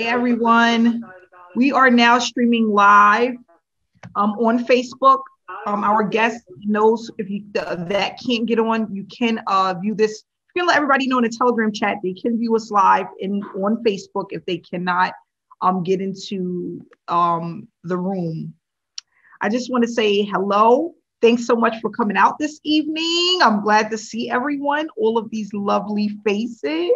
everyone. We are now streaming live on Facebook. Our guest knows if you that can't get on, you can view this. You can let everybody know in the Telegram chat. They can view us live on Facebook if they cannot get into the room. I just want to say hello. Thanks so much for coming out this evening. I'm glad to see everyone, all of these lovely faces.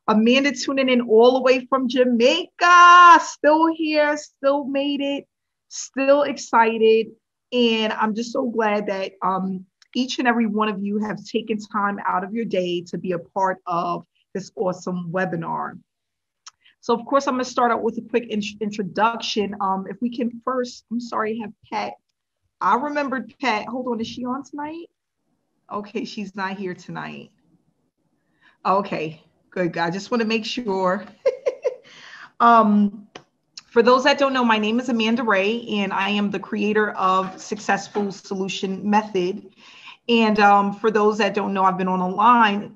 Amanda tuning in all the way from Jamaica, still here, still made it, still excited. And I'm just so glad that each and every one of you have taken time out of your day to be a part of this awesome webinar. So of course, I'm gonna start out with a quick introduction. If we can first, I'm sorry, have Pat. I remembered Pat, hold on, is she on tonight? Okay, she's not here tonight. Okay. Good. I just want to make sure. For those that don't know, my name is Amanda Wray, and I am the creator of Successful Solution Method. And for those that don't know, I've been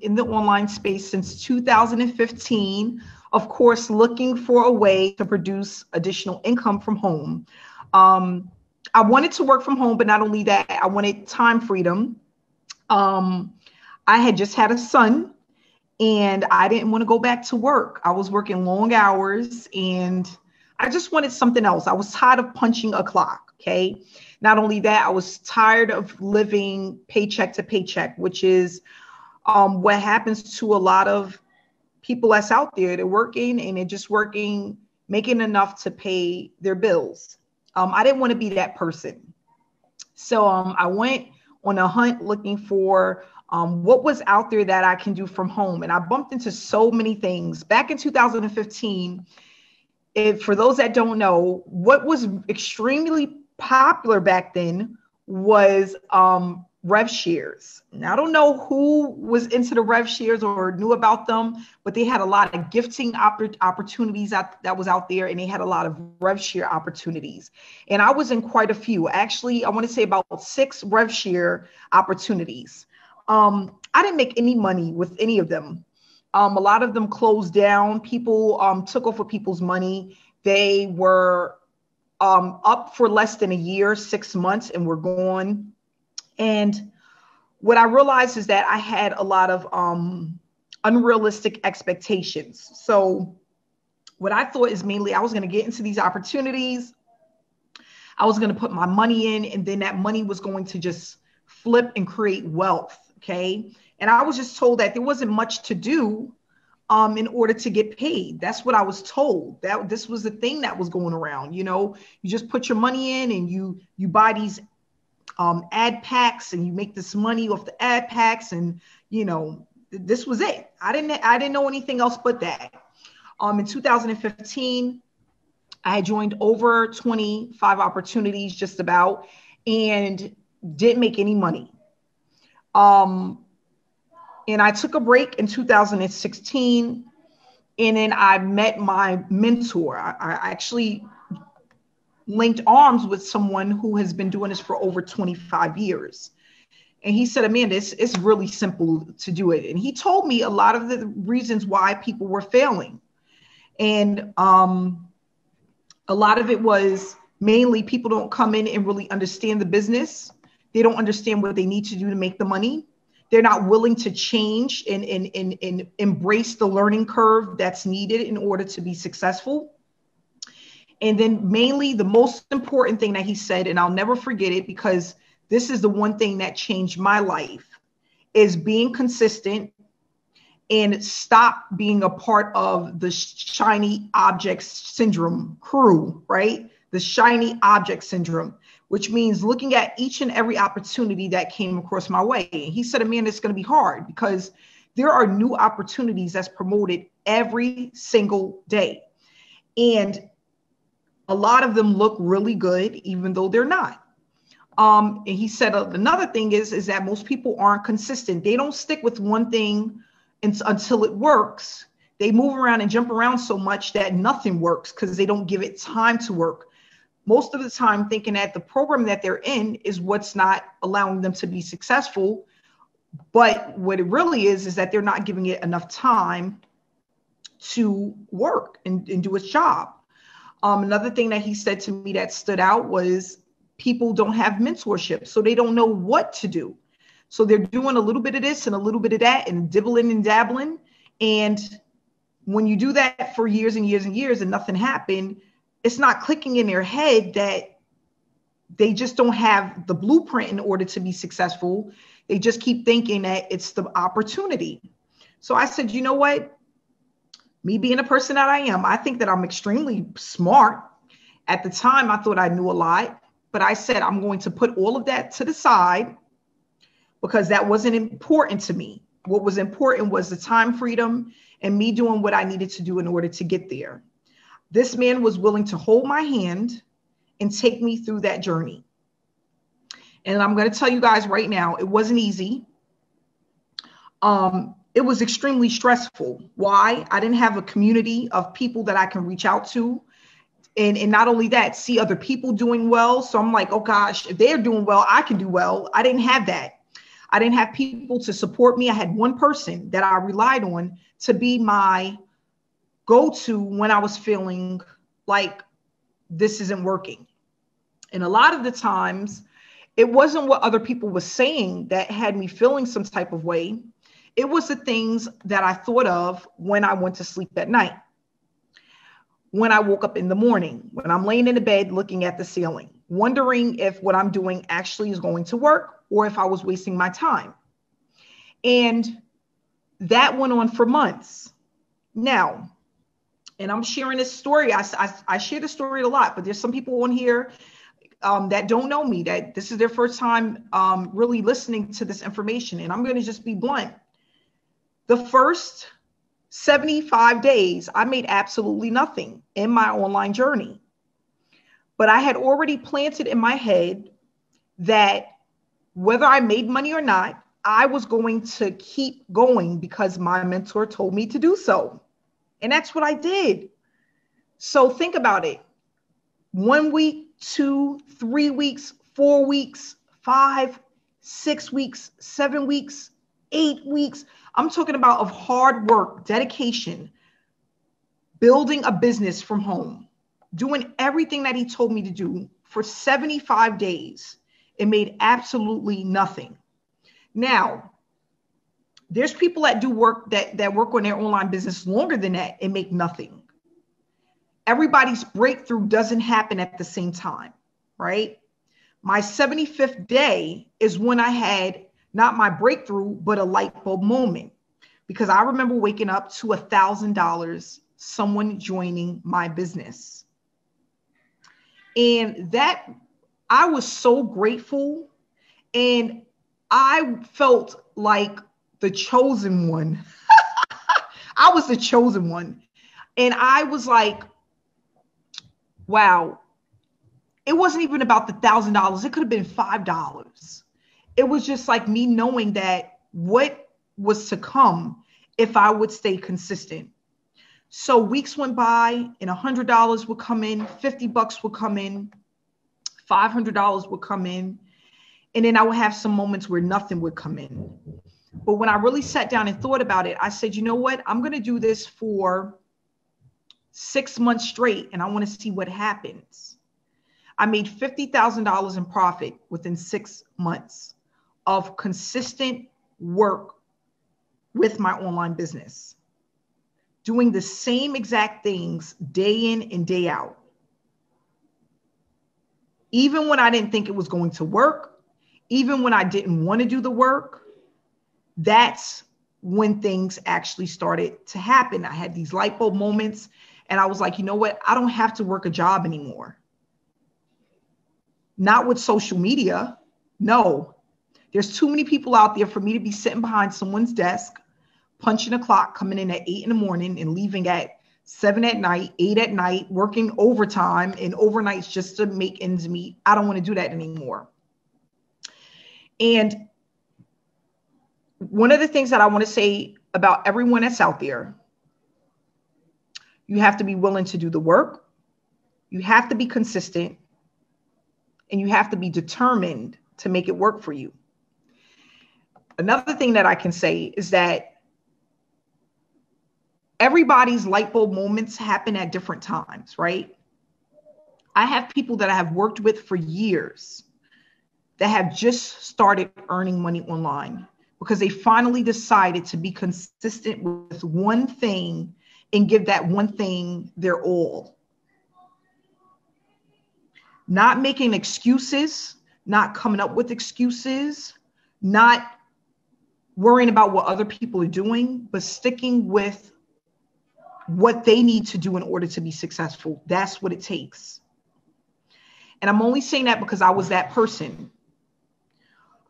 in the online space since 2015, of course, looking for a way to produce additional income from home. I wanted to work from home, but not only that, I wanted time freedom. I had just had a son. And I didn't want to go back to work. I was working long hours and I just wanted something else. I was tired of punching a clock, okay? Not only that, I was tired of living paycheck to paycheck, which is what happens to a lot of people that's out there. They're working and they're just working, making enough to pay their bills. I didn't want to be that person. So I went on a hunt looking for what was out there that I can do from home. And I bumped into so many things. Back in 2015, for those that don't know, what was extremely popular back then was rev shares. Now, I don't know who was into the rev shares or knew about them, but they had a lot of gifting opportunities that was out there, and they had a lot of rev share opportunities. And I was in quite a few. Actually, I want to say about 6 rev share opportunities. I didn't make any money with any of them. A lot of them closed down. People took over people's money. They were up for less than a year, 6 months, and were gone. And what I realized is that I had a lot of unrealistic expectations. So what I thought is mainly I was going to get into these opportunities. I was going to put my money in, and then that money was going to just flip and create wealth. Okay. And I was just told that there wasn't much to do in order to get paid. That's what I was told. That this was the thing that was going around. You know, you just put your money in and you buy these ad packs and you make this money off the ad packs. And, you know, this was it. I didn't know anything else but that. In 2015, I had joined over 25 opportunities just about and didn't make any money. And I took a break in 2016, and then I met my mentor. I actually linked arms with someone who has been doing this for over 25 years. And he said, Amanda, it's really simple to do it. And he told me a lot of the reasons why people were failing. And a lot of it was mainly people don't come in and really understand the business. They don't understand what they need to do to make the money. They're not willing to change and embrace the learning curve that's needed in order to be successful. And then mainly the most important thing that he said, and I'll never forget it because this is the one thing that changed my life, is being consistent and stop being a part of the shiny object syndrome crew, right? The shiny object syndrome, which means looking at each and every opportunity that came across my way. And he said, Amanda, it's going to be hard because there are new opportunities that's promoted every single day. And a lot of them look really good, even though they're not. And he said another thing is that most people aren't consistent. They don't stick with one thing until it works. They move around and jump around so much that nothing works because they don't give it time to work. Most of the time thinking that the program that they're in is what's not allowing them to be successful. But what it really is that they're not giving it enough time to work and do its job. Another thing that he said to me that stood out was people don't have mentorship, so they don't know what to do. So they're doing a little bit of this and a little bit of that and dibbling and dabbling. And when you do that for years and years and years and nothing happened, it's not clicking in their head that they just don't have the blueprint in order to be successful. They just keep thinking that it's the opportunity. So I said, you know what? Me being the person that I am, I think that I'm extremely smart. At the time, I thought I knew a lot, but I said, I'm going to put all of that to the side because that wasn't important to me. What was important was the time freedom and me doing what I needed to do in order to get there. This man was willing to hold my hand and take me through that journey. And I'm going to tell you guys right now, it wasn't easy. It was extremely stressful. Why? I didn't have a community of people that I can reach out to. And not only that, see other people doing well. So I'm like, oh gosh, if they're doing well, I can do well. I didn't have that. I didn't have people to support me. I had one person that I relied on to be my go-to when I was feeling like this isn't working. And a lot of the times, it wasn't what other people were saying that had me feeling some type of way. It was the things that I thought of when I went to sleep at night, when I woke up in the morning, when I'm laying in the bed looking at the ceiling, wondering if what I'm doing actually is going to work or if I was wasting my time. And that went on for months. Now, and I'm sharing this story. I share the story a lot, but there's some people on here that don't know me, that this is their first time really listening to this information. And I'm going to just be blunt. The first 75 days, I made absolutely nothing in my online journey. But I had already planted in my head that whether I made money or not, I was going to keep going because my mentor told me to do so. And that's what I did. So think about it. 1 week, 2, 3 weeks, 4 weeks, 5, 6 weeks, 7 weeks, 8 weeks. I'm talking about of hard work, dedication, building a business from home, doing everything that he told me to do for 75 days. It made absolutely nothing. Now, there's people that do work that work on their online business longer than that and make nothing. Everybody's breakthrough doesn't happen at the same time, right? My 75th day is when I had not my breakthrough, but a light bulb moment, because I remember waking up to $1,000, someone joining my business. And that I was so grateful, and I felt like the chosen one. I was the chosen one. And I was like, wow, it wasn't even about the $1,000. It could have been $5. It was just like me knowing that what was to come if I would stay consistent. So weeks went by and $100 would come in, $50 would come in, $500 would come in. And then I would have some moments where nothing would come in. But when I really sat down and thought about it, I said, you know what? I'm going to do this for 6 months straight, and I want to see what happens. I made $50,000 in profit within 6 months of consistent work with my online business, doing the same exact things day in and day out. Even when I didn't think it was going to work, even when I didn't want to do the work, that's when things actually started to happen. I had these light bulb moments, and I was like, you know what? I don't have to work a job anymore. Not with social media. No, there's too many people out there for me to be sitting behind someone's desk, punching a clock, coming in at 8 in the morning and leaving at 7 at night, 8 at night, working overtime and overnights just to make ends meet. I don't want to do that anymore. And one of the things that I want to say about everyone that's out there, you have to be willing to do the work. You have to be consistent, and you have to be determined to make it work for you. Another thing that I can say is that everybody's light bulb moments happen at different times, right? I have people that I have worked with for years that have just started earning money online because they finally decided to be consistent with one thing and give that one thing their all. Not making excuses, not coming up with excuses, not worrying about what other people are doing, but sticking with what they need to do in order to be successful. That's what it takes. And I'm only saying that because I was that person.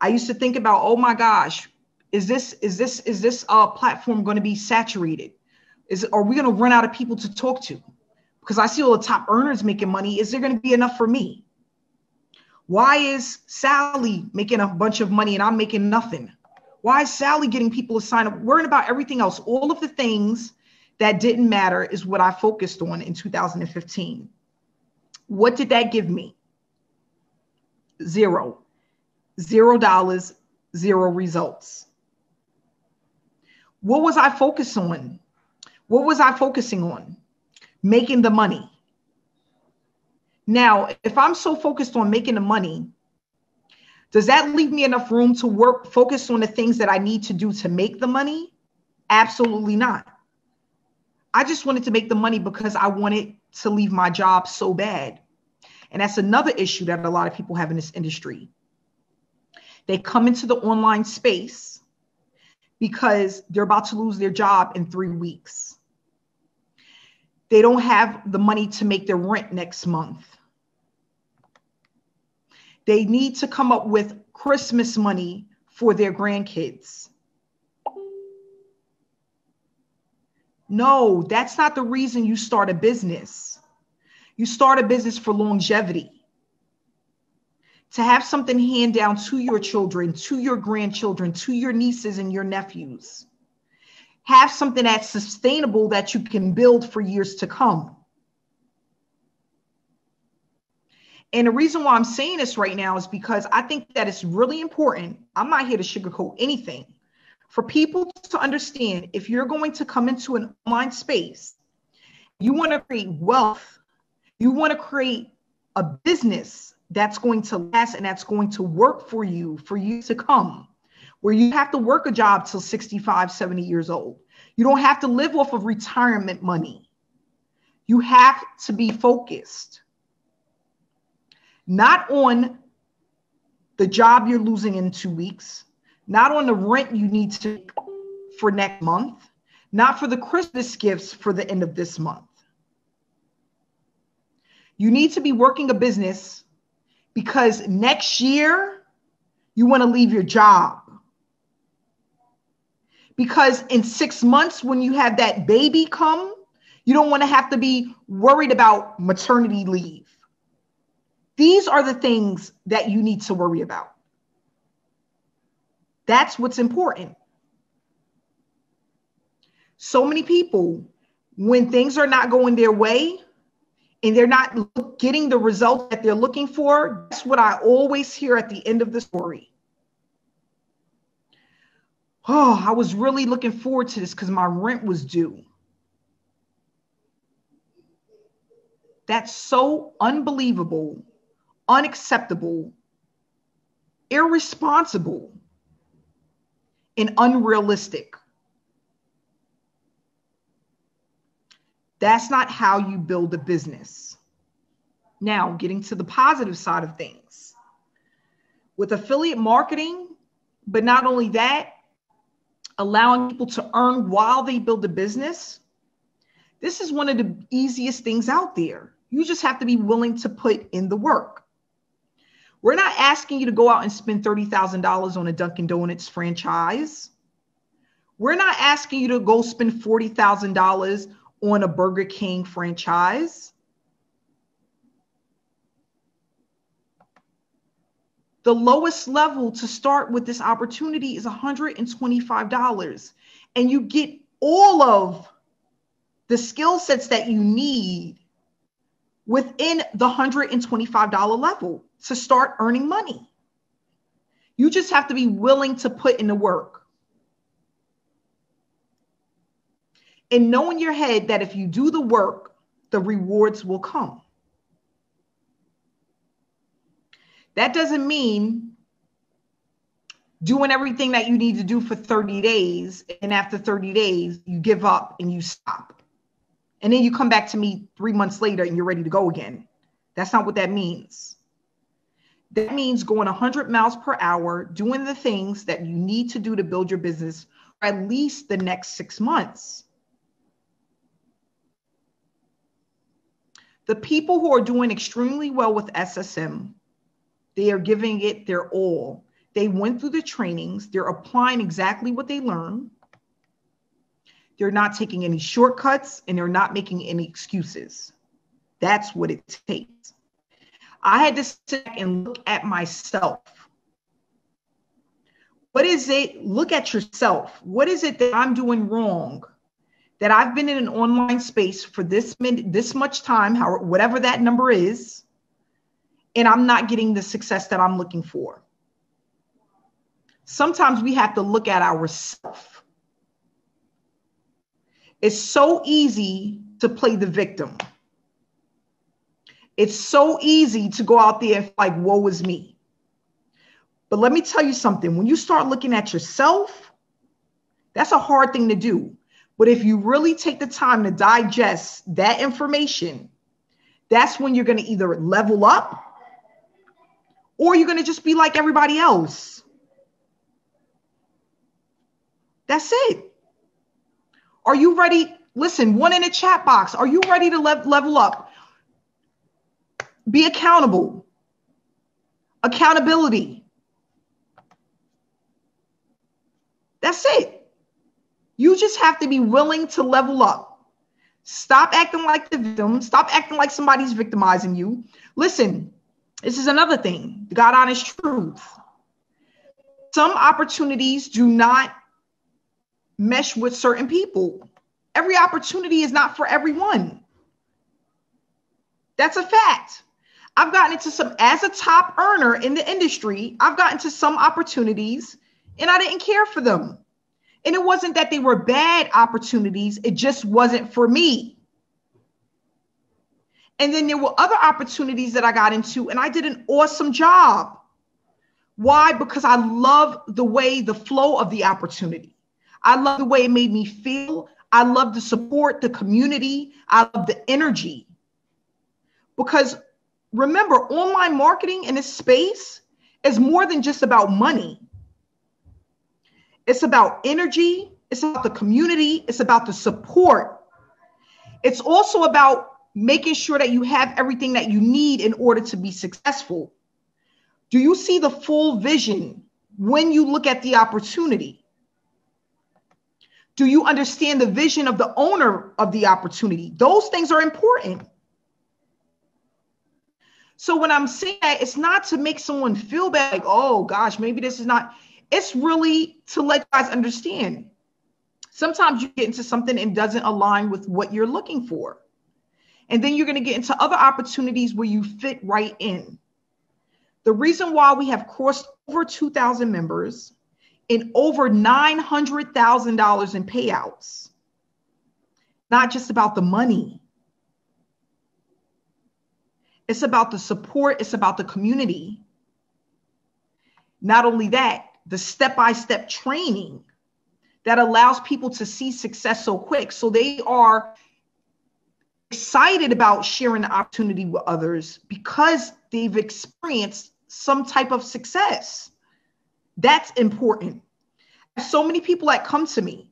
I used to think about, oh my gosh, is this platform going to be saturated? Are we going to run out of people to talk to? Because I see all the top earners making money. Is there going to be enough for me? Why is Sally making a bunch of money and I'm making nothing? Why is Sally getting people to sign up? Worrying about everything else. All of the things that didn't matter is what I focused on in 2015. What did that give me? $0. $0, zero results. What was I focused on? What was I focusing on? Making the money. Now, if I'm so focused on making the money, does that leave me enough room to focus on the things that I need to do to make the money? Absolutely not. I just wanted to make the money because I wanted to leave my job so bad. And that's another issue that a lot of people have in this industry. They come into the online space because they're about to lose their job in 3 weeks. They don't have the money to make their rent next month. They need to come up with Christmas money for their grandkids. No, that's not the reason you start a business. You start a business for longevity. To have something hand down to your children, to your grandchildren, to your nieces and your nephews. Have something that's sustainable that you can build for years to come. And the reason why I'm saying this right now is because I think that it's really important. I'm not here to sugarcoat anything. For people to understand, if you're going to come into an online space, you want to create wealth, you want to create a business that's going to last and that's going to work for you to come, where you have to work a job till 65, 70 years old. You don't have to live off of retirement money. You have to be focused, not on the job you're losing in 2 weeks, not on the rent you need to make for next month, not for the Christmas gifts for the end of this month. You need to be working a business because next year you want to leave your job. Because in 6 months, when you have that baby come, you don't want to have to be worried about maternity leave. These are the things that you need to worry about. That's what's important. So many people, when things are not going their way and they're not getting the result that they're looking for, that's what I always hear at the end of the story. Oh, I was really looking forward to this because my rent was due. That's so unbelievable, unacceptable, irresponsible, and unrealistic. That's not how you build a business. Now, getting to the positive side of things. With affiliate marketing, but not only that, allowing people to earn while they build a business, this is one of the easiest things out there. You just have to be willing to put in the work. We're not asking you to go out and spend $30,000 on a Dunkin' Donuts franchise. We're not asking you to go spend $40,000 on a Burger King franchise. The lowest level to start with this opportunity is $125. And you get all of the skill sets that you need within the $125 level to start earning money. You just have to be willing to put in the work. and know in your head that if you do the work, the rewards will come. That doesn't mean doing everything that you need to do for 30 days. And after 30 days, you give up and you stop. And then you come back to me 3 months later and you're ready to go again. That's not what that means. That means going 100 miles per hour, doing the things that you need to do to build your business for at least the next 6 months. The people who are doing extremely well with SSM, they are giving it their all. They went through the trainings. They're applying exactly what they learned. They're not taking any shortcuts and they're not making any excuses. That's what it takes. I had to sit back and look at myself. What is it? Look at yourself. What is it that I'm doing wrong? That I've been in an online space for this much time, whatever that number is, and I'm not getting the success that I'm looking for. Sometimes we have to look at ourselves. It's so easy to play the victim. It's so easy to go out there and like, woe is me. But let me tell you something. When you start looking at yourself, that's a hard thing to do. But if you really take the time to digest that information, that's when you're going to either level up or you're going to just be like everybody else. That's it. Are you ready? Listen, one in the chat box. Are you ready to level up? Be accountable. Accountability. That's it. You just have to be willing to level up. Stop acting like the victim. Stop acting like somebody's victimizing you. Listen, this is another thing. The God honest truth. Some opportunities do not mesh with certain people. Every opportunity is not for everyone. That's a fact. I've gotten into some, as a top earner in the industry, I've gotten to some opportunities and I didn't care for them. And it wasn't that they were bad opportunities. It just wasn't for me. And then there were other opportunities that I got into and I did an awesome job. Why? Because I love the flow of the opportunity. I love the way it made me feel. I love the support, the community. I love the energy. Because remember, online marketing in this space is more than just about money. It's about energy. It's about the community. It's about the support. It's also about making sure that you have everything that you need in order to be successful. Do you see the full vision when you look at the opportunity? Do you understand the vision of the owner of the opportunity? Those things are important. So when I'm saying that, it's not to make someone feel bad, like, oh gosh, maybe this is not, it's really to let you guys understand. Sometimes you get into something and doesn't align with what you're looking for. And then you're going to get into other opportunities where you fit right in. The reason why we have crossed over 2,000 members and over $900,000 in payouts, not just about the money. It's about the support. It's about the community. Not only that, the step-by-step training that allows people to see success so quick. So they are excited about sharing the opportunity with others because they've experienced some type of success. That's important. So many people that come to me,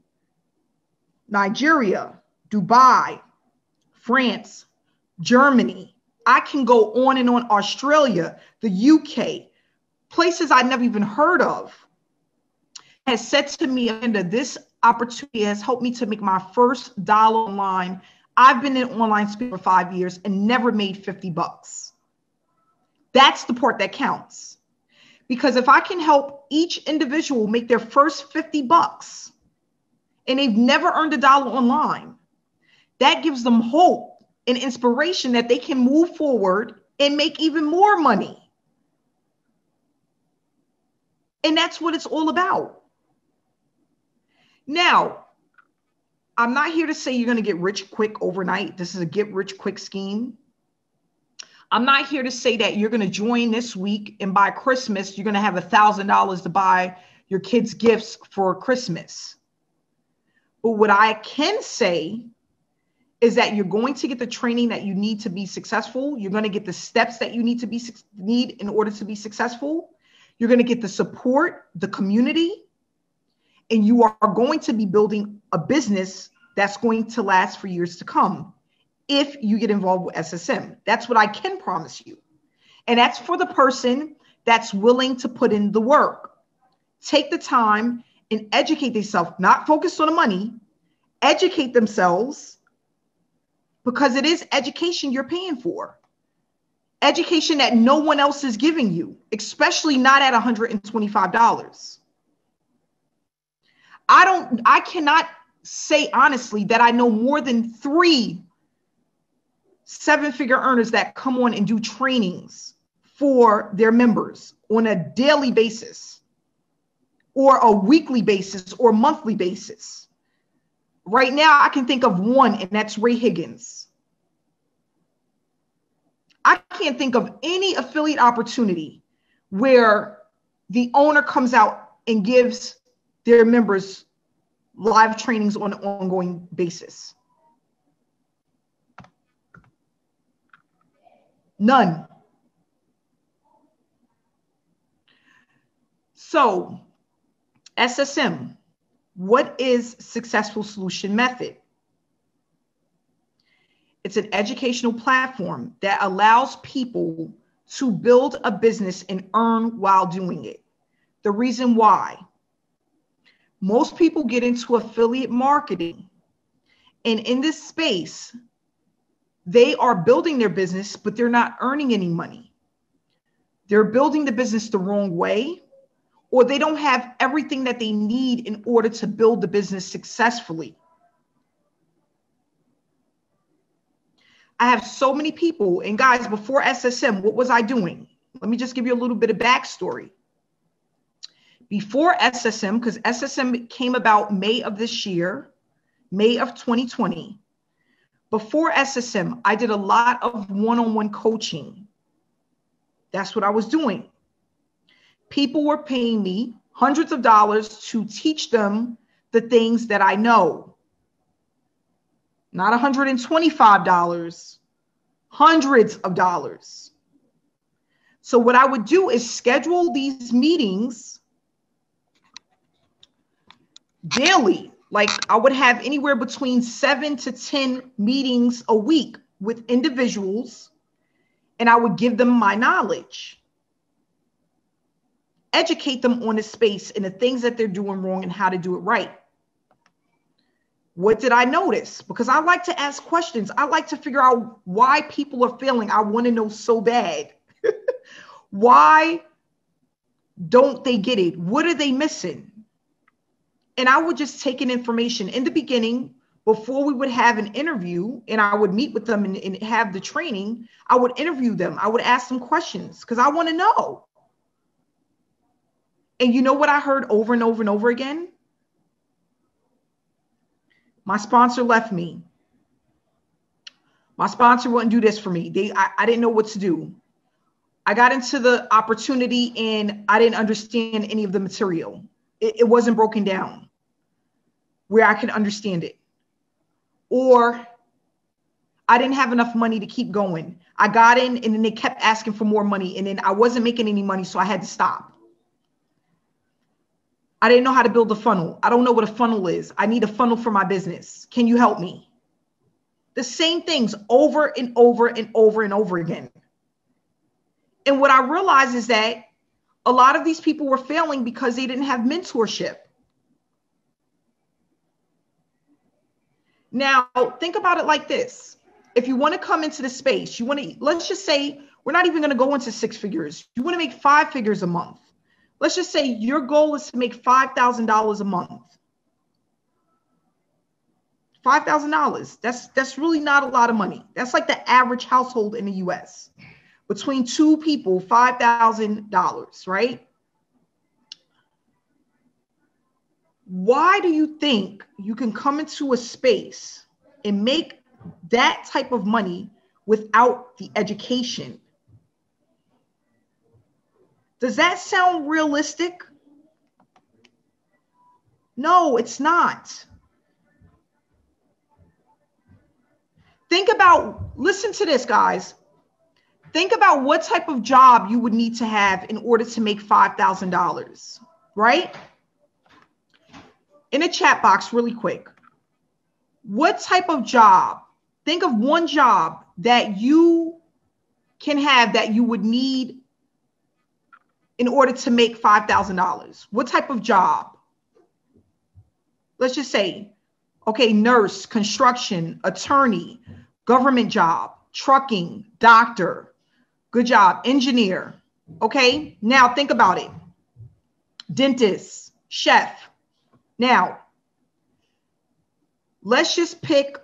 Nigeria, Dubai, France, Germany, I can go on and on, Australia, the UK, places I'd never even heard of, has said to me, Amanda, this opportunity has helped me to make my first dollar online. I've been in online speaking for 5 years and never made $50. That's the part that counts. Because if I can help each individual make their first $50 and they've never earned $1 online, that gives them hope and inspiration that they can move forward and make even more money. And that's what it's all about. Now, I'm not here to say you're going to get rich quick overnight. This is a get rich quick scheme. I'm not here to say that you're going to join this week and by Christmas, you're going to have $1,000 to buy your kids gifts for Christmas. But what I can say is that you're going to get the training that you need to be successful. You're going to get the steps that you need in order to be successful. You're going to get the support, the community, and you are going to be building a business that's going to last for years to come if you get involved with SSM. That's what I can promise you. And that's for the person that's willing to put in the work. Take the time and educate themselves, not focus on the money, educate themselves, because it is education you're paying for. Education that no one else is giving you, especially not at $125. I cannot say honestly that I know more than 3 7-figure earners that come on and do trainings for their members on a daily basis or a weekly basis or monthly basis. Right now, I can think of one, and that's Ray Higgins. I can't think of any affiliate opportunity where the owner comes out and gives their members live trainings on an ongoing basis. None. So, SSM, what is Successful Solution Method? It's an educational platform that allows people to build a business and earn while doing it. The reason why: most people get into affiliate marketing, and in this space, they are building their business, but they're not earning any money. They're building the business the wrong way, or they don't have everything that they need in order to build the business successfully. I have so many people, and guys, before SSM, what was I doing? Let me just give you a little bit of backstory. Before SSM, because SSM came about May of this year, May of 2020. Before SSM, I did a lot of one-on-one coaching. That's what I was doing. People were paying me hundreds of dollars to teach them the things that I know. Not $125, hundreds of dollars. So what I would do is schedule these meetings daily. Like I would have anywhere between 7 to 10 meetings a week with individuals, and I would give them my knowledge, educate them on the space and the things that they're doing wrong and how to do it right. What did I notice? Because I like to ask questions. I like to figure out why people are failing. I want to know so bad. Why don't they get it? What are they missing? And I would just take in information in the beginning before we would have an interview, and I would meet with them and have the training. I would interview them. I would ask them questions because I want to know. And you know what I heard over and over and over again? My sponsor left me. My sponsor wouldn't do this for me. I didn't know what to do. I got into the opportunity and I didn't understand any of the material. It wasn't broken down where I could understand it. Or I didn't have enough money to keep going. I got in and then they kept asking for more money, and then I wasn't making any money, so I had to stop. I didn't know how to build a funnel. I don't know what a funnel is. I need a funnel for my business. Can you help me? The same things over and over and over and over again. And what I realized is that a lot of these people were failing because they didn't have mentorship. Now, think about it like this. If you want to come into the space, let's just say we're not even going to go into 6 figures. You want to make 5 figures a month. Let's just say your goal is to make $5,000 a month. $5,000. That's really not a lot of money. That's like the average household in the US. Between 2 people, $5,000, right? Why do you think you can come into a space and make that type of money without the education? Does that sound realistic? No, it's not. Think about, listen to this, guys. Think about what type of job you would need to have in order to make $5,000, right? In a chat box, really quick. What type of job? Think of one job that you can have that you would need in order to make $5,000. What type of job? Let's just say, okay, nurse, construction, attorney, government job, trucking, doctor, good job, engineer. Okay, now think about it. Dentist, chef. Now, let's just pick,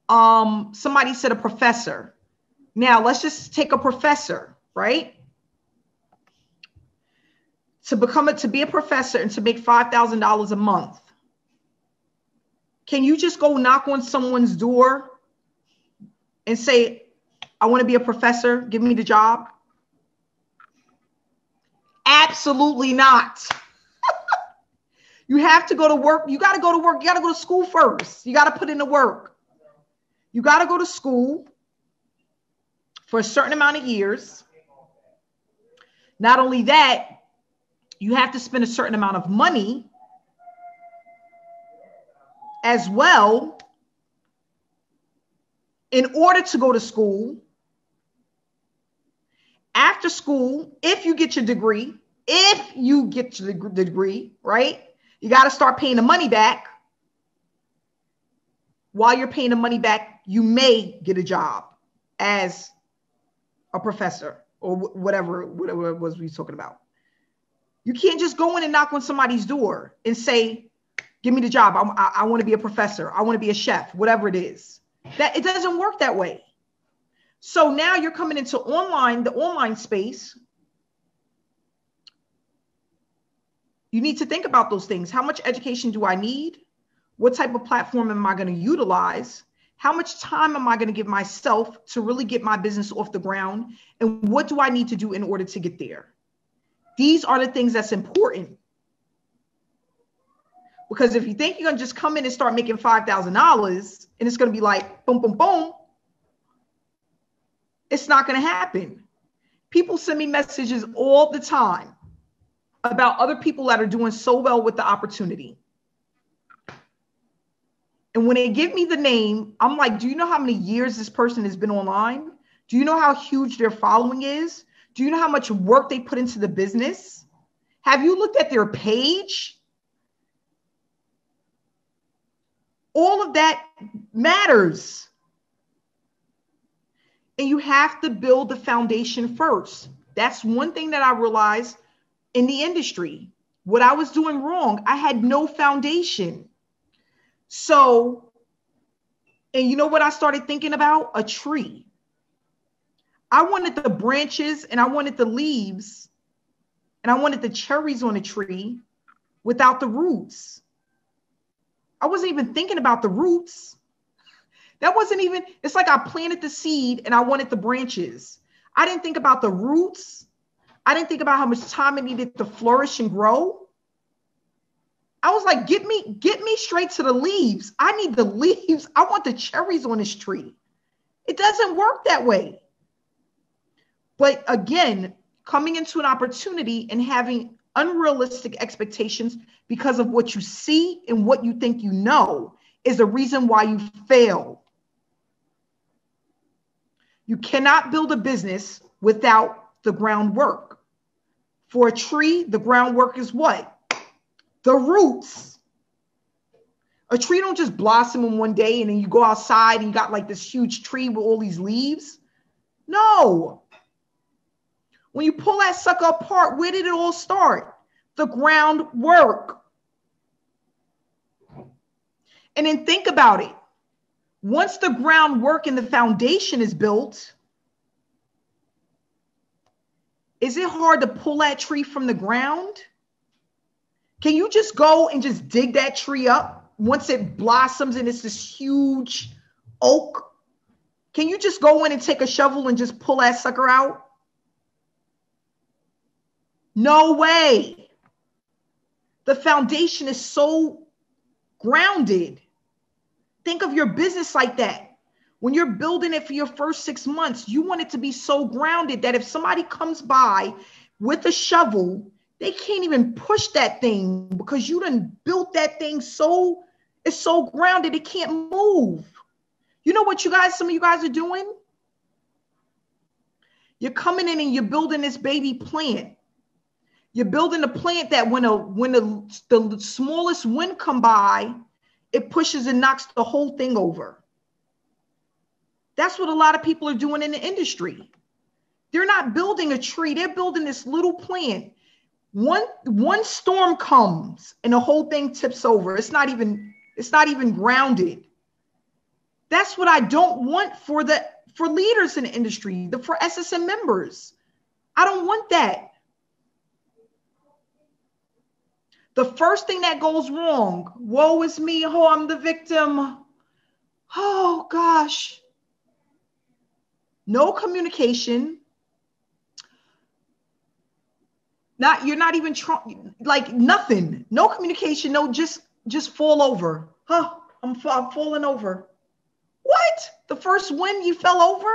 somebody said a professor. Now, let's just take a professor, right? To be a professor and to make $5,000 a month. Can you just go knock on someone's door and say, I want to be a professor, give me the job? Absolutely not. You have to go to work. You got to go to work. You got to go to school first. You got to put in the work. You got to go to school for a certain amount of years. Not only that, you have to spend a certain amount of money as well in order to go to school. After school, if you get your degree, right? You got to start paying the money back. While you're paying the money back, you may get a job as a professor or whatever it was we were talking about. You can't just go in and knock on somebody's door and say, give me the job. I want to be a professor. I want to be a chef, whatever it is. That it doesn't work that way. So now you're coming into the online space. You need to think about those things. How much education do I need? What type of platform am I going to utilize? How much time am I going to give myself to really get my business off the ground? And what do I need to do in order to get there? These are the things that's important. Because if you think you're going to just come in and start making $5,000 and it's going to be like, boom, boom, boom, it's not going to happen. People send me messages all the time about other people that are doing so well with the opportunity. And when they give me the name, I'm like, do you know how many years this person has been online? Do you know how huge their following is? Do you know how much work they put into the business? Have you looked at their page? All of that matters. And you have to build the foundation first. That's one thing that I realized in the industry. What I was doing wrong, I had no foundation. So, and you know what I started thinking about? A tree. I wanted the branches and I wanted the leaves and I wanted the cherries on the tree without the roots. I wasn't even thinking about the roots. That wasn't even, it's like I planted the seed and I wanted the branches. I didn't think about the roots. I didn't think about how much time it needed to flourish and grow. I was like, get me straight to the leaves. I need the leaves. I want the cherries on this tree. It doesn't work that way. But again, coming into an opportunity and having unrealistic expectations because of what you see and what you think you know is the reason why you fail. You cannot build a business without the groundwork. For a tree, the groundwork is what? The roots. A tree don't just blossom in one day and then you go outside and you got like this huge tree with all these leaves. No. When you pull that sucker apart, where did it all start? The groundwork. And then think about it. Once the groundwork and the foundation is built, is it hard to pull that tree from the ground? Can you just go and just dig that tree up once it blossoms and it's this huge oak? Can you just go in and take a shovel and just pull that sucker out? No way. The foundation is so grounded. Think of your business like that. When you're building it for your first 6 months, you want it to be so grounded that if somebody comes by with a shovel, they can't even push that thing because you done built that thing so, it's so grounded, it can't move. You know what some of you guys are doing? You're coming in and you're building this baby plant. You're building a plant that when the smallest wind come by, it pushes and knocks the whole thing over. That's what a lot of people are doing in the industry. They're not building a tree. They're building this little plant. One storm comes and the whole thing tips over. It's not even grounded. That's what I don't want for leaders in the industry, for SSM members. I don't want that. The first thing that goes wrong, woe is me, oh, I'm the victim. Oh gosh. No communication. You're not even trying, like nothing. No communication, no, just fall over. Huh, I'm falling over. What? The first wind you fell over?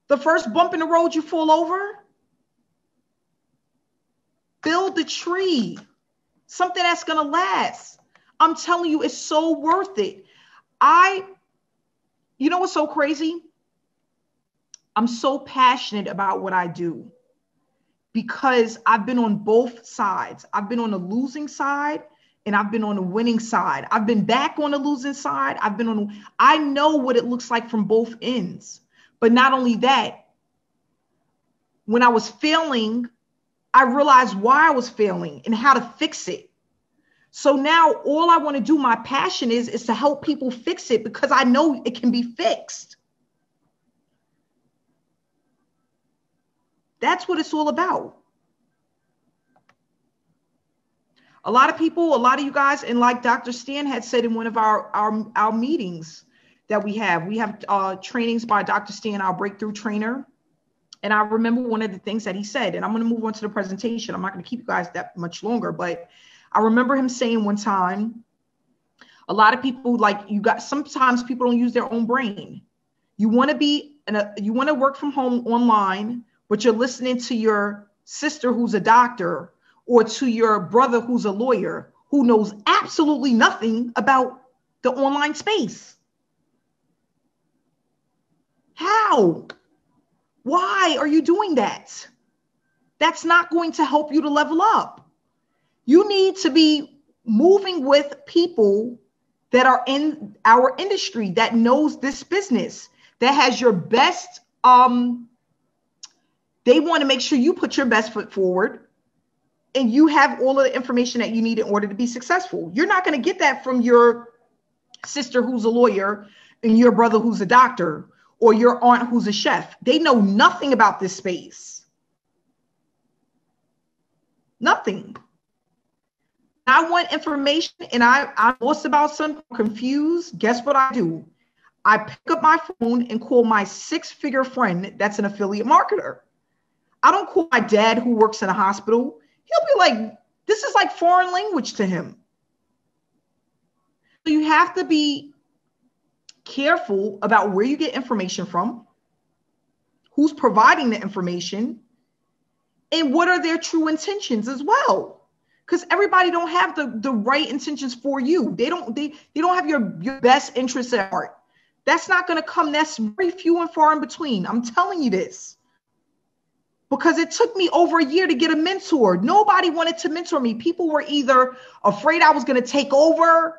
The first bump in the road you fall over? Build the tree, something that's going to last. I'm telling you, it's so worth it. You know what's so crazy? I'm so passionate about what I do because I've been on both sides. I've been on the losing side and I've been on the winning side. I've been back on the losing side. I know what it looks like from both ends. But not only that, when I was failing, I realized why I was failing and how to fix it. So now all I want to do, my passion is to help people fix it because I know it can be fixed. That's what it's all about. A lot of you guys, and like Dr. Stan had said in one of our meetings that we have trainings by Dr. Stan, our breakthrough trainer. And I remember one of the things that he said, and I'm going to move on to the presentation. I'm not going to keep you guys that much longer, but I remember him saying one time, a lot of people sometimes people don't use their own brain. You want to work from home online, but you're listening to your sister who's a doctor or to your brother who's a lawyer who knows absolutely nothing about the online space. How? Why are you doing that? That's not going to help you to level up. You need to be moving with people that are in our industry, that knows this business, that has your best. They want to make sure you put your best foot forward and you have all of the information that you need in order to be successful. You're not going to get that from your sister who's a lawyer and your brother who's a doctor or your aunt who's a chef. They know nothing about this space. Nothing. I want information and I'm lost about something, confused. Guess what I do? I pick up my phone and call my 6-figure friend that's an affiliate marketer. I don't call my dad who works in a hospital. He'll be like, this is like foreign language to him. So you have to be careful about where you get information from, who's providing the information, and what are their true intentions as well. Because everybody don't have the right intentions for you. They don't have your best interests at heart. That's not going to come. That's very few and far in between. I'm telling you this. Because it took me over a year to get a mentor. Nobody wanted to mentor me. People were either afraid I was going to take over,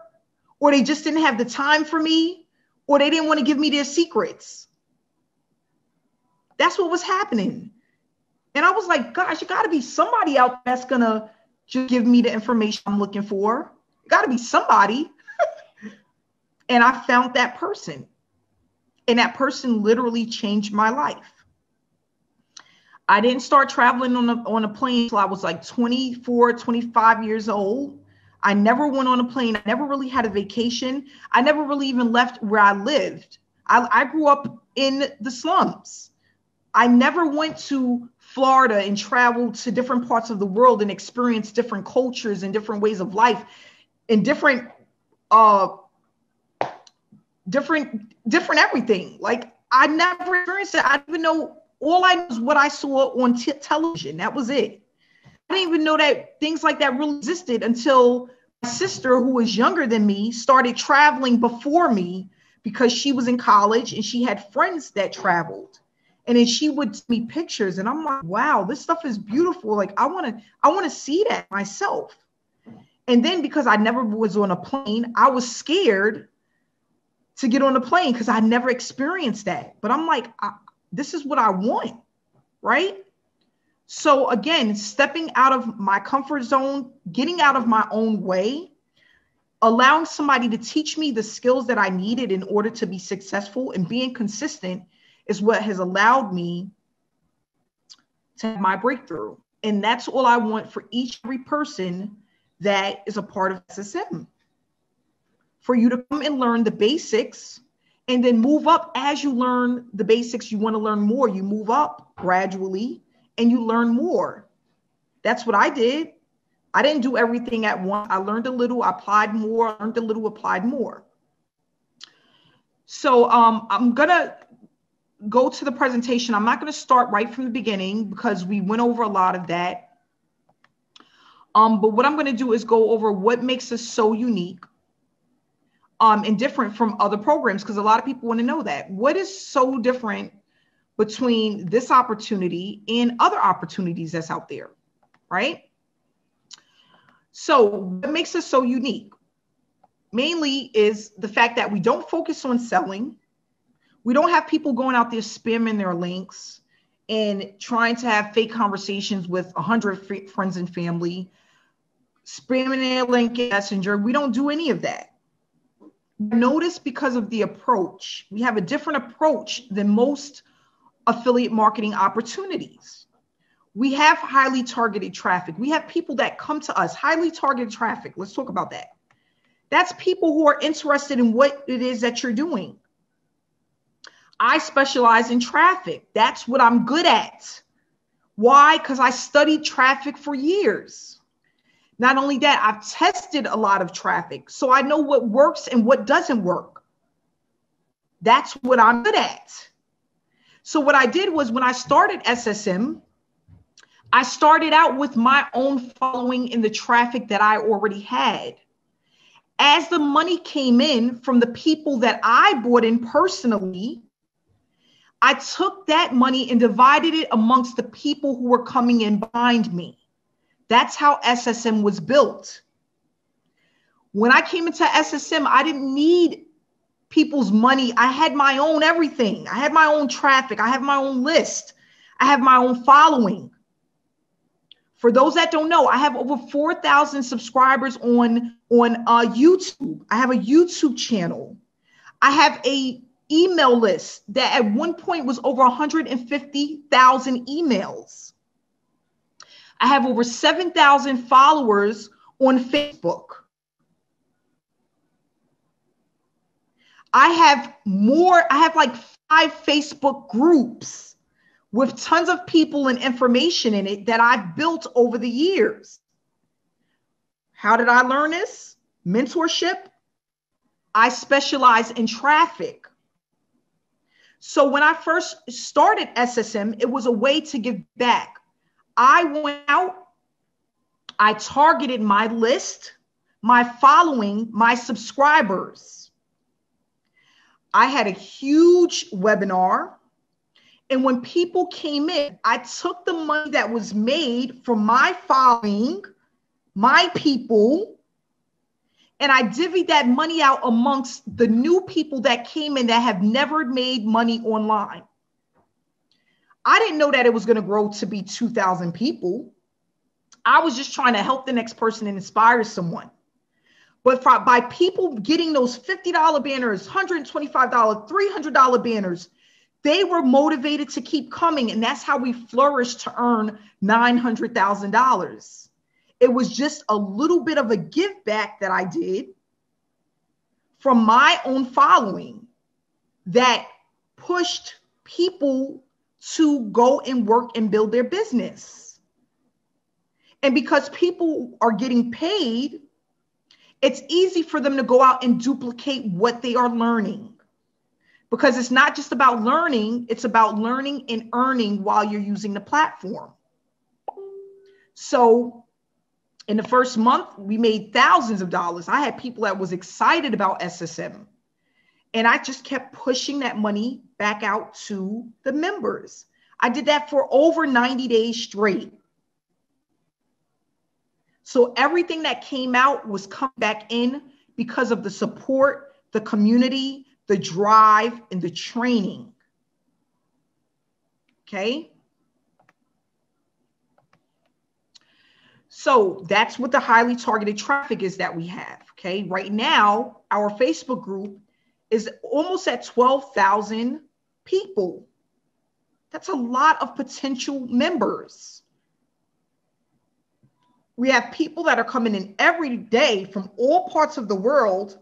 or they just didn't have the time for me, or they didn't want to give me their secrets. That's what was happening. And I was like, gosh, you got to be somebody out there that's going to just give me the information I'm looking for. You got to be somebody. And I found that person. And that person literally changed my life. I didn't start traveling on a plane until I was like 24, 25 years old. I never went on a plane. I never really had a vacation. I never really even left where I lived. I grew up in the slums. I never went to Florida and traveled to different parts of the world and experienced different cultures and different ways of life and different everything. Like, I never experienced it. I didn't even know. All I knew was what I saw on television. That was it. I didn't even know that things like that really existed until my sister, who was younger than me, started traveling before me because she was in college and she had friends that traveled. And then she would send me pictures and I'm like, wow, this stuff is beautiful. Like, I want to see that myself. And then because I never was on a plane, I was scared to get on a plane because I never experienced that. But I'm like, this is what I want, right? So again, stepping out of my comfort zone, getting out of my own way, allowing somebody to teach me the skills that I needed in order to be successful, and being consistent is what has allowed me to have my breakthrough. And that's all I want for every person that is a part of SSM. For you to come and learn the basics and then move up. As you learn the basics, you want to learn more. You move up gradually and you learn more. That's what I did. I didn't do everything at once. I learned a little, applied more, learned a little, applied more. So I'm going to go to the presentation. I'm not going to start right from the beginning because we went over a lot of that. But what I'm going to do is go over what makes us so unique and different from other programs, because a lot of people want to know that. What is so different between this opportunity and other opportunities that's out there, right? So what makes us so unique mainly is the fact that we don't focus on selling. We don't have people going out there spamming their links and trying to have fake conversations with 100 friends and family, spamming their link in Messenger. We don't do any of that. Notice because of the approach, we have a different approach than most affiliate marketing opportunities. We have highly targeted traffic. We have people that come to us, highly targeted traffic. Let's talk about that. That's people who are interested in what it is that you're doing. I specialize in traffic. That's what I'm good at. Why? Because I studied traffic for years. Not only that, I've tested a lot of traffic, so I know what works and what doesn't work. That's what I'm good at. So what I did was, when I started SSM, I started out with my own following in the traffic that I already had. As the money came in from the people that I brought in personally, I took that money and divided it amongst the people who were coming in behind me. That's how SSM was built. When I came into SSM, I didn't need people's money. I had my own everything. I had my own traffic. I have my own list. I have my own following. For those that don't know, I have over 4,000 subscribers on YouTube. I have a YouTube channel. I have a email list that at one point was over 150,000 emails. I have over 7,000 followers on Facebook. I have like 5 Facebook groups with tons of people and information in it that I've built over the years. How did I learn this? Mentorship. I specialize in traffic. So when I first started SSM, it was a way to give back. I went out, I targeted my list, my following, my subscribers. I had a huge webinar. And when people came in, I took the money that was made from my following, my people, and I divvied that money out amongst the new people that came in that have never made money online. I didn't know that it was going to grow to be 2,000 people. I was just trying to help the next person and inspire someone. But by people getting those $50 banners, $125, $300 banners, They were motivated to keep coming. And that's how we flourished to earn $900,000. It was just a little bit of a give back that I did from my own following that pushed people to go and work and build their business. And because people are getting paid, it's easy for them to go out and duplicate what they are learning. Because it's not just about learning, it's about learning and earning while you're using the platform. So in the first month, we made thousands of dollars. I had people that was excited about SSM. And I just kept pushing that money back out to the members. I did that for over 90 days straight. So everything that came out was coming back in because of the support, the community, the drive, and the training. Okay. So that's what the highly targeted traffic is that we have. Okay. Right now, our Facebook group is almost at 12,000 people. That's a lot of potential members. We have people that are coming in every day from all parts of the world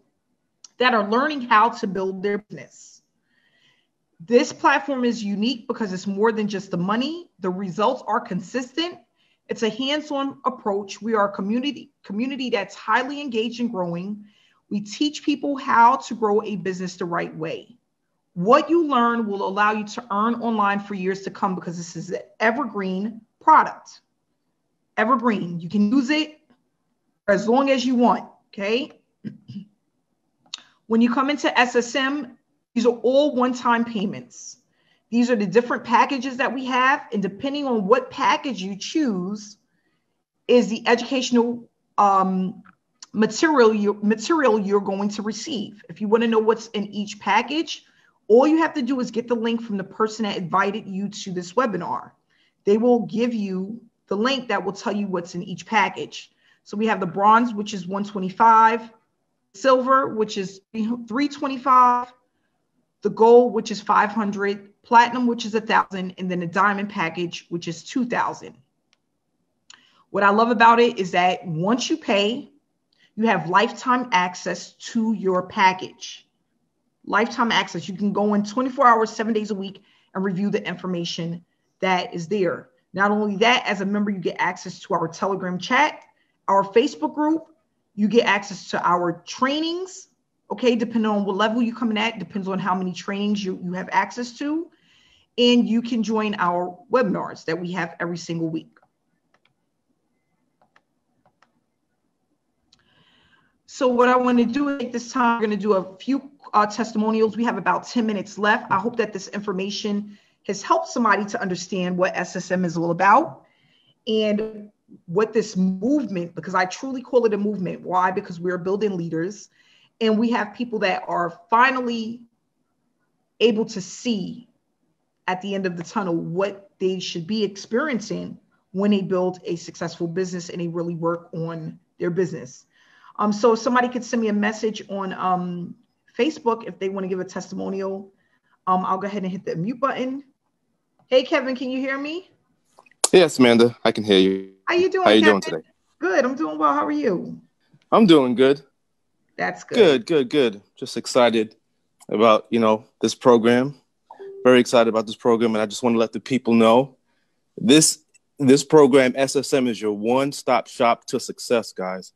that are learning how to build their business. This platform is unique because it's more than just the money. The results are consistent. It's a hands-on approach. We are a community that's highly engaged and growing. We teach people how to grow a business the right way. What you learn will allow you to earn online for years to come because this is an evergreen product. Evergreen. You can use it for as long as you want, okay? When you come into SSM, these are all one-time payments. These are the different packages that we have, and depending on what package you choose is the educational material you're going to receive. If you want to know what's in each package, all you have to do is get the link from the person that invited you to this webinar. They will give you the link that will tell you what's in each package. So we have the bronze, which is $125, silver, which is $325, the gold, which is $500, platinum, which is $1,000, and then the diamond package, which is $2,000. What I love about it is that once you pay, you have lifetime access to your package. Lifetime access. You can go in 24 hours, 7 days a week and review the information that is there. Not only that, as a member, you get access to our Telegram chat, our Facebook group. You get access to our trainings, okay, depending on what level you come in at, depends on how many trainings you have access to. And you can join our webinars that we have every single week. So what I want to do is take this time, we're going to do a few testimonials. We have about 10 minutes left. I hope that this information has helped somebody to understand what SSM is all about and what this movement, because I truly call it a movement. Why? Because we're building leaders and we have people that are finally able to see at the end of the tunnel what they should be experiencing when they build a successful business and they really work on their business. So if somebody could send me a message on Facebook if they want to give a testimonial. I'll go ahead and hit the mute button. Hey, Kevin, can you hear me? Yes, Amanda, I can hear you. How you doing, How you Kevin? doing today? Good. I'm doing well. How are you? I'm doing good. That's good. Good. Just excited about, this program. Very excited about this program. And I just want to let the people know this program, SSM, is your one-stop shop to success, guys.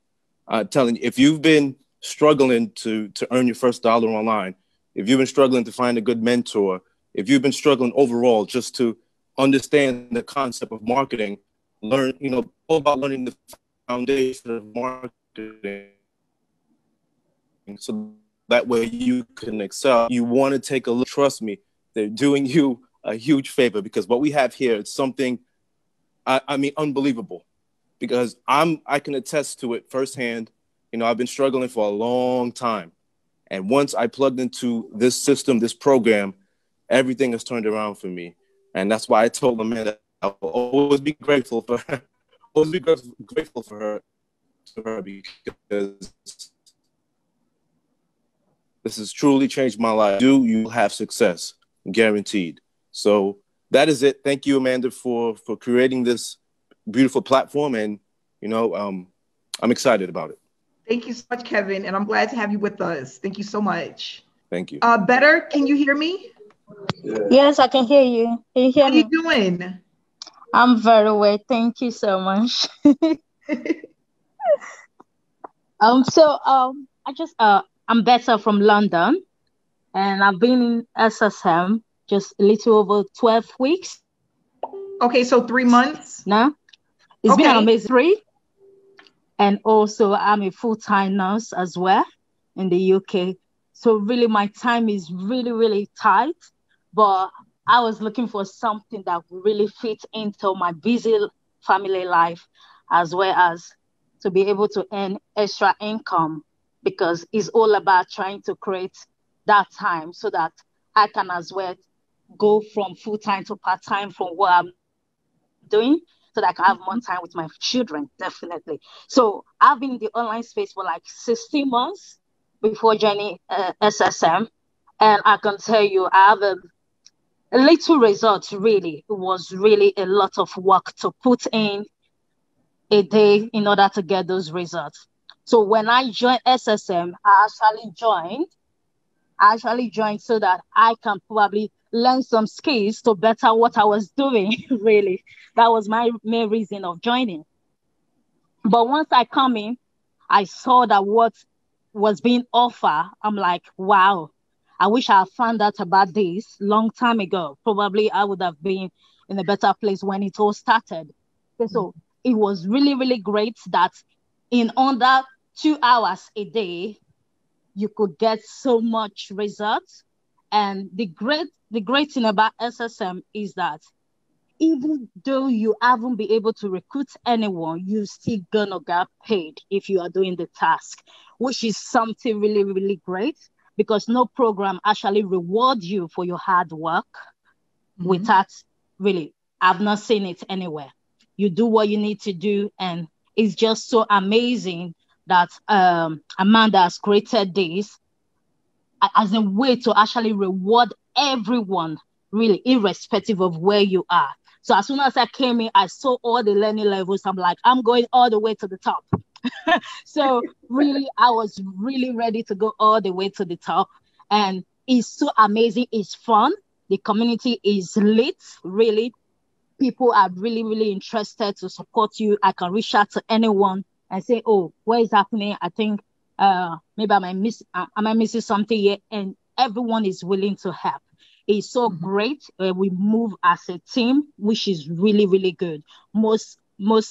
I'm telling you, if you've been struggling to earn your first dollar online, if you've been struggling to find a good mentor, if you've been struggling overall just to understand the concept of marketing, learn, all about learning the foundation of marketing so that way you can excel. You want to take a look, trust me, they're doing you a huge favor because what we have here is something, unbelievable. Because I can attest to it firsthand. I've been struggling for a long time. And once I plugged into this system, this program, everything has turned around for me. And that's why I told them, man, that I will always be grateful for her. Always be grateful for her, because this has truly changed my life. You have success. guaranteed. So that is it. Thank you, Amanda, for creating this beautiful platform. And, I'm excited about it. Thank you so much, Kevin. And I'm glad to have you with us. Thank you so much. Thank you. Better, can you hear me? Yes, I can hear you. Can you hear me? How are you doing? I'm very well. Thank you so much. I'm better from London, and I've been in SSM just a little over 12 weeks. Okay, so 3 months? No, it's been an amazing 3. And also I'm a full-time nurse as well in the UK. So really my time is really, really tight, but I was looking for something that would really fit into my busy family life, as well as to be able to earn extra income, because it's all about trying to create that time so that I can as well go from full-time to part-time from what I'm doing, so that I can have more time with my children, definitely. So I've been in the online space for like 16 months before joining SSM. And I can tell you, I have a little results, really. It was really a lot of work to put in a day in order to get those results. So when I joined SSM, I actually joined so that I can probably learn some skills to better what I was doing, really. That was my main reason of joining. But once I come in, I saw that what was being offered, I'm like, wow, I wish I had found out about this long time ago. Probably I would have been in a better place when it all started. Okay, so it was really, really great that in under 2 hours a day, you could get so much results. And the great thing about SSM is that even though you haven't been able to recruit anyone, you still gonna get paid if you are doing the task, which is something really, really great, because no program actually rewards you for your hard work without really, I've not seen it anywhere. You do what you need to do, and it's just so amazing that Amanda has created this as a way to actually reward everyone, really, irrespective of where you are. So as soon as I came in, I saw all the learning levels. I'm like, I'm going all the way to the top. So really, I was really ready to go all the way to the top. And it's so amazing. It's fun. The community is lit, really. People are really, really interested to support you. I can reach out to anyone and say, oh, what is happening? I think maybe am I missing something here? And everyone is willing to help. It's so great. We move as a team, which is really, really good. Most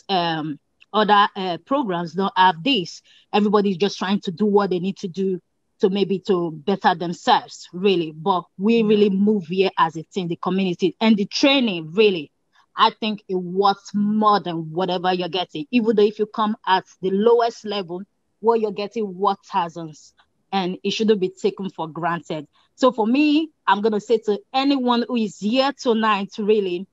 other programs don't have this. Everybody's just trying to do what they need to do to better themselves, really. But we really move here as a team, the community, and the training, really. I think it worth more than whatever you're getting. Even though if you come at the lowest level, what you're getting worth thousands, and it shouldn't be taken for granted. So for me, I'm going to say to anyone who is here tonight, really,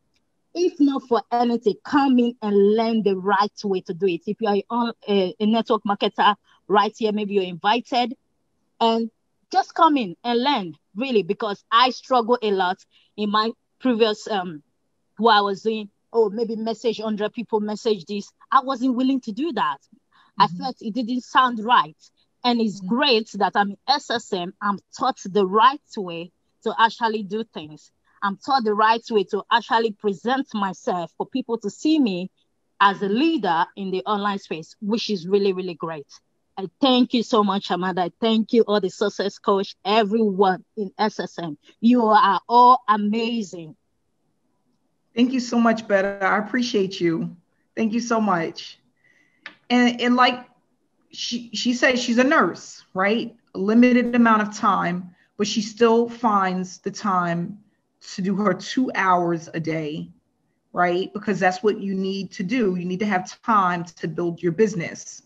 if not for anything, come in and learn the right way to do it. If you are a network marketer right here, maybe you're invited, and just come in and learn, really, because I struggle a lot in my previous what I was doing. Oh, maybe message 100 people, message this. I wasn't willing to do that. I felt it didn't sound right. And it's great that I'm in SSM. I'm taught the right way to actually do things. I'm taught the right way to actually present myself for people to see me as a leader in the online space, which is really, really great. I thank you so much, Amanda. I thank you, all the success coach, everyone in SSM. You are all amazing. Thank you so much, Betta. I appreciate you. Thank you so much. And like she says, she's a nurse, right? A limited amount of time, but she still finds the time to do her 2 hours a day, right? Because that's what you need to do. You need to have time to build your business.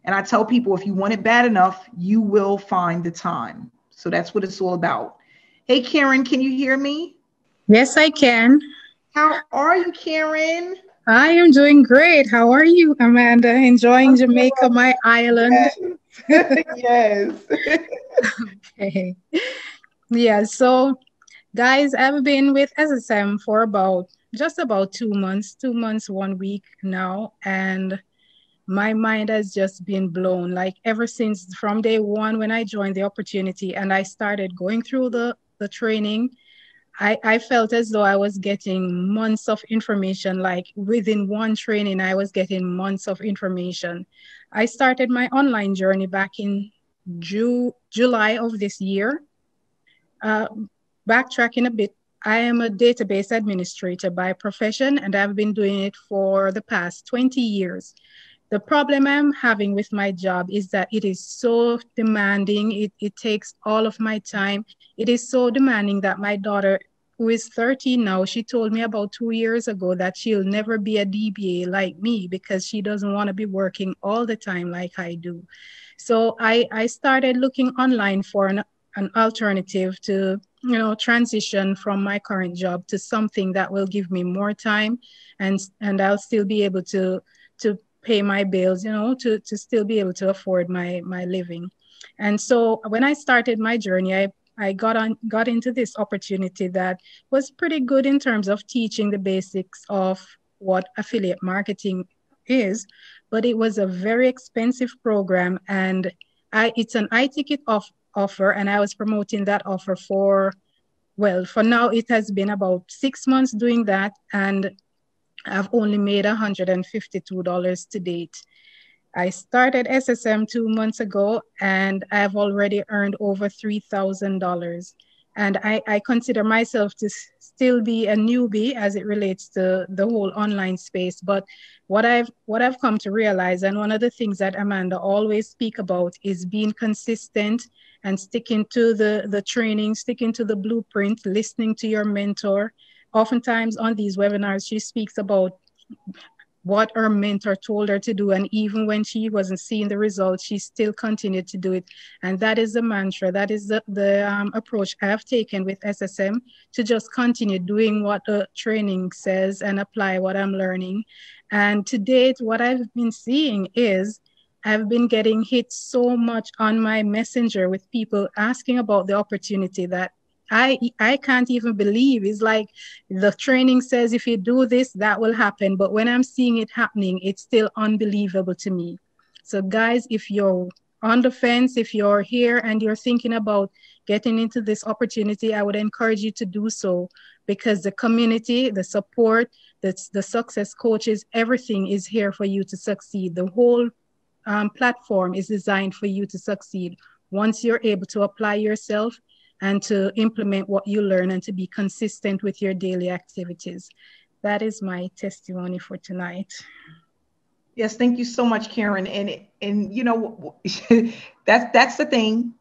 And I tell people, if you want it bad enough, you will find the time. So that's what it's all about. Hey, Karen, can you hear me? Yes, I can. How are you, Karen? I am doing great. How are you, Amanda? Enjoying Jamaica, my island? Yes. Okay. Yeah, so Guys, I've been with SSM for just about 2 months, 2 months, 1 week now. And my mind has just been blown. Like ever since from day one, when I joined the opportunity and I started going through the training, I felt as though I was getting months of information. Like within one training, I was getting months of information. I started my online journey back in July of this year. Uh, Backtracking a bit, I am a database administrator by profession, and I've been doing it for the past 20 years. The problem I'm having with my job is that it is so demanding. It takes all of my time. It is so demanding that my daughter, who is 13 now, she told me about 2 years ago that she'll never be a DBA like me because she doesn't want to be working all the time like I do. So I started looking online for an alternative to, transition from my current job to something that will give me more time, and I'll still be able to pay my bills, to still be able to afford my living. And so when I started my journey, I got into this opportunity that was pretty good in terms of teaching the basics of what affiliate marketing is, but it was a very expensive program, and it's an I-ticket offer, and I was promoting that offer for now it has been about 6 months doing that, and I've only made $152 to date. I started SSM 2 months ago, and I've already earned over $3,000. And I consider myself to still be a newbie as it relates to the whole online space. But what I've come to realize, and one of the things that Amanda always speak about, is being consistent and sticking to the training, sticking to the blueprint, listening to your mentor. Oftentimes on these webinars, she speaks about what her mentor told her to do. And even when she wasn't seeing the results, she still continued to do it. And that is the mantra. That is the approach I have taken with SSM, to just continue doing what the training says and apply what I'm learning. And to date, what I've been seeing is I've been getting hit so much on my messenger with people asking about the opportunity that I can't even believe. It's like the training says if you do this, that will happen. But when I'm seeing it happening, it's still unbelievable to me. So guys, if you're on the fence, if you're here and you're thinking about getting into this opportunity, I would encourage you to do so, because the community, the support, the success coaches, everything is here for you to succeed. The whole platform is designed for you to succeed once you're able to apply yourself and to implement what you learn and to be consistent with your daily activities. That is my testimony for tonight. Yes, thank you so much, Karen. And that's the thing,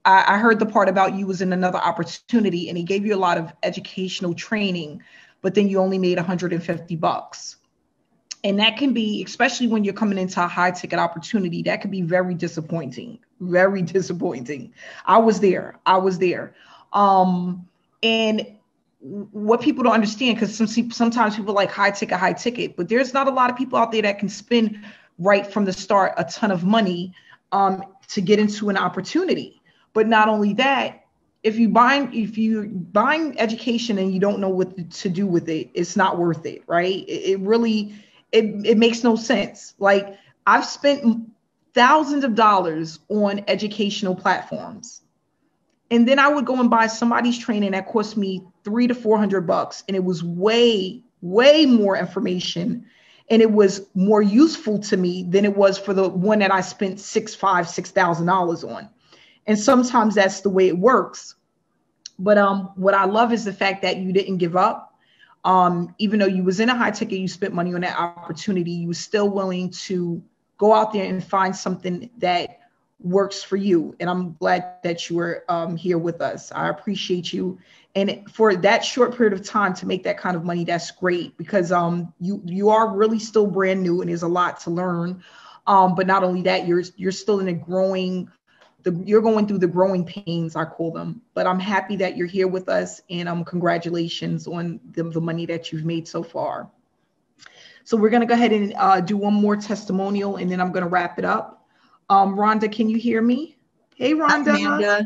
I heard the part about you was in another opportunity and he gave you a lot of educational training, but then you only made $150. And that can be, especially when you're coming into a high ticket opportunity, that can be very disappointing, very disappointing. I was there. And what people don't understand, because sometimes people like high ticket, but there's not a lot of people out there that can spend right from the start a ton of money to get into an opportunity. But not only that, if you're buying education and you don't know what to do with it, it's not worth it, right? It makes no sense. Like, I've spent thousands of dollars on educational platforms, and then I would go and buy somebody's training that cost me $300 to $400, and it was way, way more information, and it was more useful to me than it was for the one that I spent $6,000 on. And sometimes that's the way it works. But what I love is the fact that you didn't give up. Even though you was in a high ticket, you spent money on that opportunity, you were still willing to go out there and find something that works for you. And I'm glad that you were here with us. I appreciate you. And for that short period of time to make that kind of money, that's great, because you are really still brand new and there's a lot to learn. But not only that, you're still in you're going through the growing pains, I call them. But I'm happy that you're here with us, and congratulations on the money that you've made so far. So we're going to go ahead and do one more testimonial, and then I'm going to wrap it up. Rhonda, can you hear me? Hey, Rhonda. Hi, Amanda.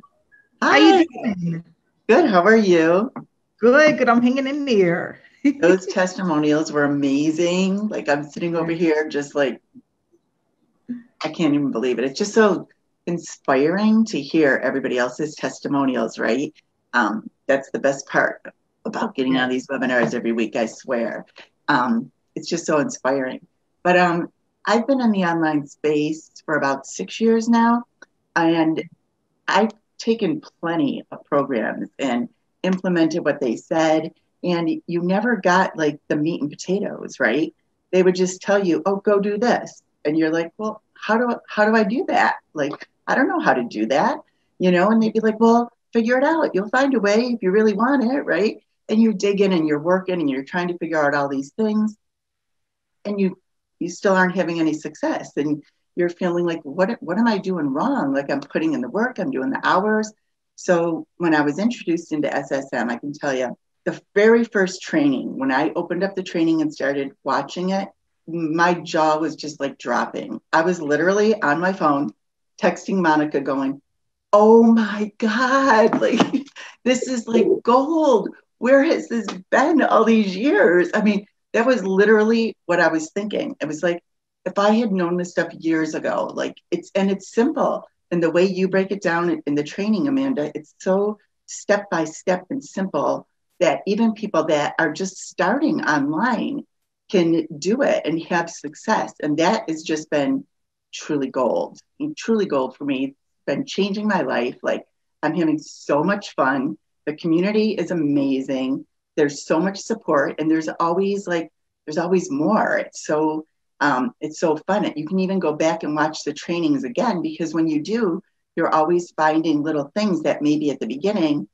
How you doing? Good. How are you? Good. I'm hanging in there. Those testimonials were amazing. Like I'm sitting over here just like, I can't even believe it. It's just so inspiring to hear everybody else's testimonials, right? That's the best part about getting on these webinars every week, I swear. It's just so inspiring. But I've been in the online space for about 6 years now, and I've taken plenty of programs and implemented what they said, and you never got like the meat and potatoes, right? They would just tell you, oh, go do this. And you're like, well, how do I do that? Like, I don't know how to do that, and they'd be like, well, figure it out. You'll find a way if you really want it, right? And you're digging and you're working and you're trying to figure out all these things, and you still aren't having any success. And you're feeling like, what am I doing wrong? Like I'm putting in the work, I'm doing the hours. So when I was introduced into SSM, I can tell you the very first training, when I opened up the training and started watching it, my jaw was just like dropping. I was literally on my phone texting Monica going, oh my God, like this is like gold. Where has this been all these years? I mean, that was literally what I was thinking. It was like, if I had known this stuff years ago, like it's simple. And the way you break it down in the training, Amanda, it's so step by step and simple that even people that are just starting online can do it and have success. And that has just been truly gold for me. It's been changing my life. Like I'm having so much fun. The community is amazing. There's so much support, and there's always more. It's so fun. You can even go back and watch the trainings again, because when you do, you're always finding little things that maybe at the beginning,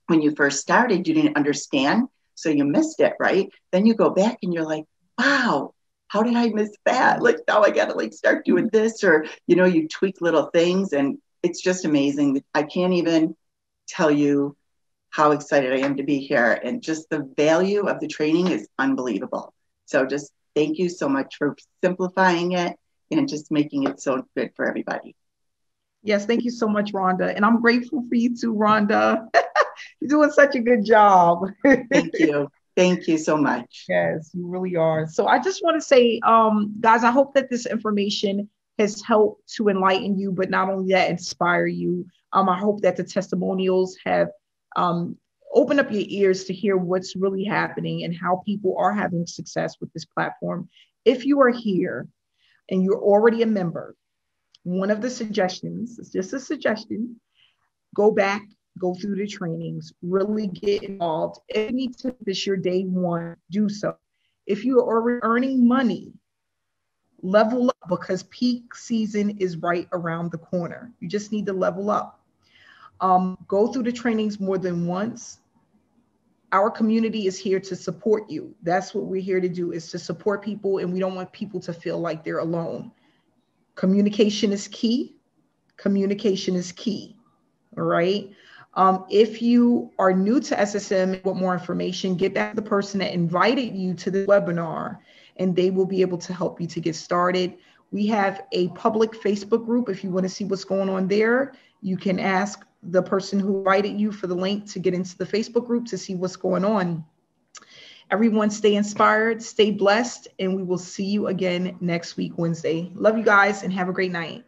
when you first started, you didn't understand. So you missed it, right? Then you go back and you're like, wow, how did I miss that? Like now I got to like start doing this, or, you tweak little things, and it's just amazing. I can't even tell you how excited I am to be here, and just the value of the training is unbelievable. So just thank you so much for simplifying it and just making it so good for everybody. Yes, thank you so much, Rhonda. And I'm grateful for you too, Rhonda. You're doing such a good job. Thank you. Thank you so much. Yes, you really are. So I just want to say, guys, I hope that this information has helped to enlighten you, but not only that, inspire you. I hope that the testimonials have opened up your ears to hear what's really happening and how people are having success with this platform. If you are here and you're already a member, one of the suggestions, it's just a suggestion, go back, go through the trainings, really get involved. If you need to make this your day one, do so. If you are already earning money, level up, because peak season is right around the corner. You just need to level up. Go through the trainings more than once. Our community is here to support you. That's what we're here to do, is to support people, and we don't want people to feel like they're alone. Communication is key. Communication is key. All right. If you are new to SSM and want more information, get back to the person that invited you to the webinar, and they will be able to help you to get started. We have a public Facebook group. If you want to see what's going on there, you can ask the person who invited you for the link to get into the Facebook group to see what's going on. Everyone stay inspired, stay blessed, and we will see you again next week, Wednesday. Love you guys and have a great night.